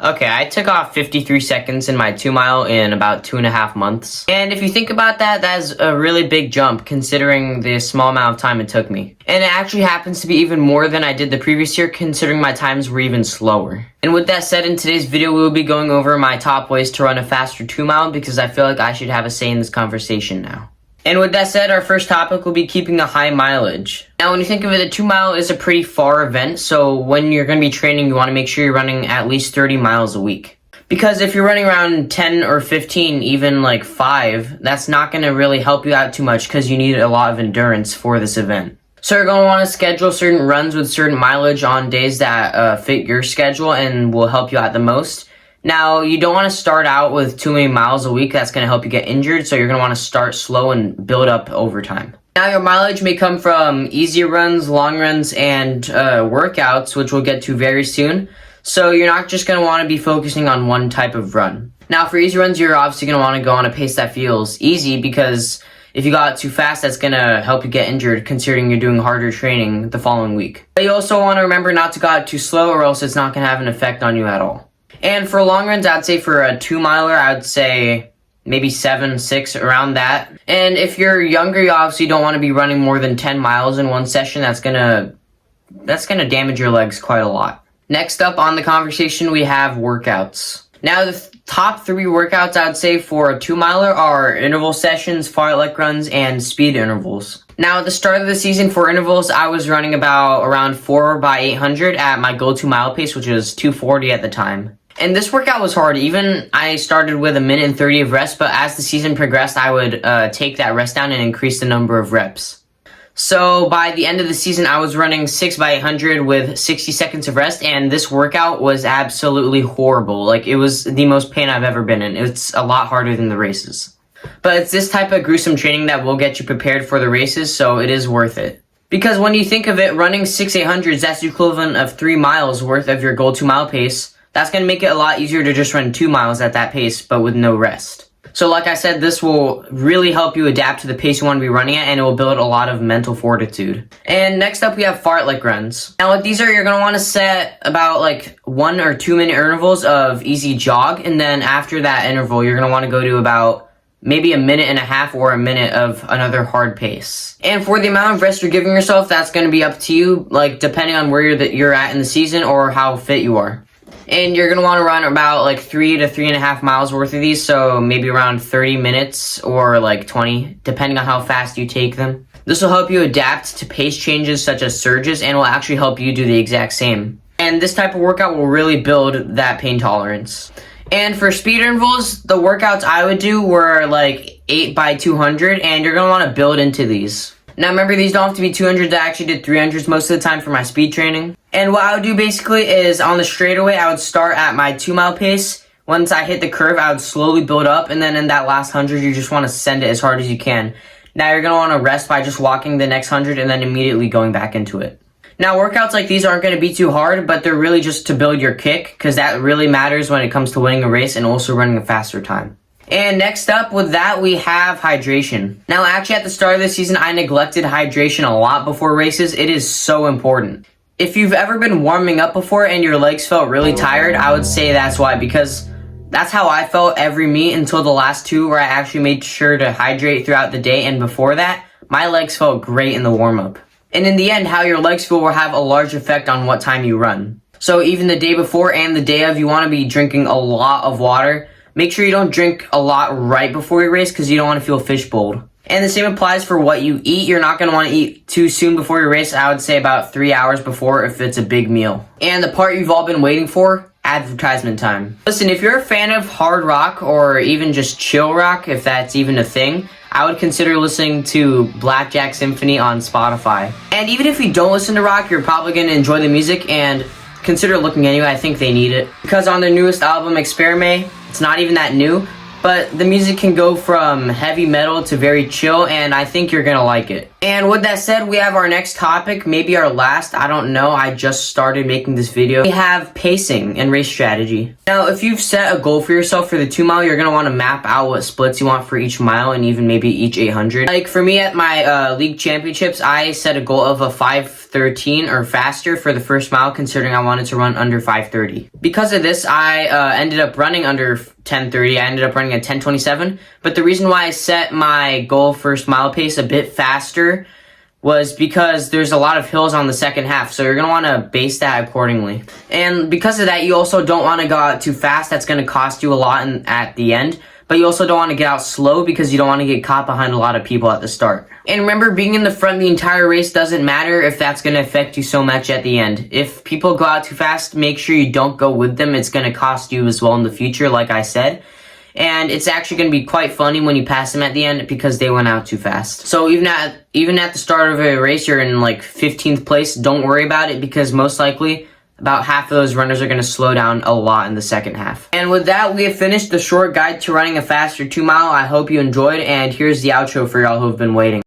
Okay, I took off 53 seconds in my 2 mile in about 2.5 months. And if you think about that, that's a really big jump considering the small amount of time it took me. And it actually happens to be even more than I did the previous year considering my times were even slower. And with that said, in today's video, we will be going over my top ways to run a faster 2 mile because I feel like I should have a say in this conversation now. And with that said, our first topic will be keeping a high mileage. Now, when you think of it, a 2 mile is a pretty far event, so when you're going to be training, you want to make sure you're running at least 30 miles a week. Because if you're running around 10 or 15, even like 5, that's not going to really help you out too much because you need a lot of endurance for this event. So you're going to want to schedule certain runs with certain mileage on days that fit your schedule and will help you out the most. Now, you don't want to start out with too many miles a week. That's going to help you get injured, so you're going to want to start slow and build up over time. Now, your mileage may come from easy runs, long runs, and workouts, which we'll get to very soon. So you're not just going to want to be focusing on one type of run. Now, for easy runs, you're obviously going to want to go on a pace that feels easy because if you got too fast, that's going to help you get injured considering you're doing harder training the following week. But you also want to remember not to go out too slow or else it's not going to have an effect on you at all. And for long runs, I'd say for a 2 miler, I'd say maybe 7, 6, around that. And if you're younger, you obviously don't want to be running more than 10 miles in one session. That's gonna damage your legs quite a lot. Next up on the conversation, we have workouts. Now, the top 3 workouts I'd say for a 2 miler are interval sessions, fartlek runs, and speed intervals. Now, at the start of the season for intervals, I was running around 4x800 at my go-to mile pace, which was 240 at the time. And this workout was hard. Even I started with 1:30 of rest, but as the season progressed, I would take that rest down and increase the number of reps. So by the end of the season, I was running 6x800 with 60 seconds of rest, and this workout was absolutely horrible. Like, it was the most pain I've ever been in. It's a lot harder than the races. But it's this type of gruesome training that will get you prepared for the races, so it is worth it. Because when you think of it, running 6x800s, that's the equivalent of 3 miles worth of your goal 2 mile pace. That's going to make it a lot easier to just run 2 miles at that pace, but with no rest. So like I said, this will really help you adapt to the pace you want to be running at, and it will build a lot of mental fortitude. And next up, we have fartlek runs. Now, what these are, you're going to want to set about like 1 or 2 minute intervals of easy jog, and then after that interval, you're going to want to go to about maybe 1.5 minutes or a minute of another hard pace. And for the amount of rest you're giving yourself, that's going to be up to you, like depending on where you're at in the season or how fit you are. And you're going to want to run about like 3 to 3.5 miles worth of these, so maybe around 30 minutes or like 20, depending on how fast you take them. This will help you adapt to pace changes such as surges and will actually help you do the exact same. And this type of workout will really build that pain tolerance. And for speed intervals, the workouts I would do were like 8x200, and you're going to want to build into these. Now remember, these don't have to be 200s. I actually did 300s most of the time for my speed training. And what I would do basically is on the straightaway, I would start at my 2 mile pace. Once I hit the curve, I would slowly build up, and then in that last 100, you just want to send it as hard as you can. Now you're going to want to rest by just walking the next 100 and then immediately going back into it. Now, workouts like these aren't going to be too hard, but they're really just to build your kick, because that really matters when it comes to winning a race and also running a faster time. And next up with that, we have hydration. Now, actually, at the start of the season, I neglected hydration a lot before races. It is so important. If you've ever been warming up before and your legs felt really tired, I would say that's why, because that's how I felt every meet until the last 2 where I actually made sure to hydrate throughout the day, and before that, my legs felt great in the warm-up. And in the end, how your legs feel will have a large effect on what time you run. So even the day before and the day of, you want to be drinking a lot of water. Make sure you don't drink a lot right before your race because you don't want to feel fishbowled. And the same applies for what you eat. You're not going to want to eat too soon before your race. I would say about 3 hours before if it's a big meal. And the part you've all been waiting for, advertisement time. Listen, if you're a fan of hard rock or even just chill rock, if that's even a thing, I would consider listening to Blackjack Symphony on Spotify. And even if you don't listen to rock, you're probably going to enjoy the music and consider looking anyway. I think they need it. Because on their newest album, Experime, it's not even that new, but the music can go from heavy metal to very chill, and I think you're gonna like it. And with that said, we have our next topic, maybe our last, I don't know, I just started making this video. We have pacing and race strategy. Now, if you've set a goal for yourself for the 2 mile, you're gonna wanna map out what splits you want for each mile and even maybe each 800. Like for me at my league championships, I set a goal of a 5 5:13 or faster for the first mile, considering I wanted to run under 5:30. Because of this, I ended up running under 10:30. I ended up running at 10:27. But the reason why I set my goal first mile pace a bit faster was because there's a lot of hills on the second half, so you're going to want to base that accordingly. And because of that, you also don't want to go out too fast. That's going to cost you a lot at the end. But you also don't want to get out slow because you don't want to get caught behind a lot of people at the start. And remember, being in the front the entire race doesn't matter if that's going to affect you so much at the end. If people go out too fast, make sure you don't go with them. It's going to cost you as well in the future, like I said. And it's actually going to be quite funny when you pass them at the end because they went out too fast. So even at the start of a race, you're in like 15th place. Don't worry about it because most likely about half of those runners are going to slow down a lot in the second half. And with that, we have finished the short guide to running a faster 2 mile. I hope you enjoyed, and here's the outro for y'all who have been waiting.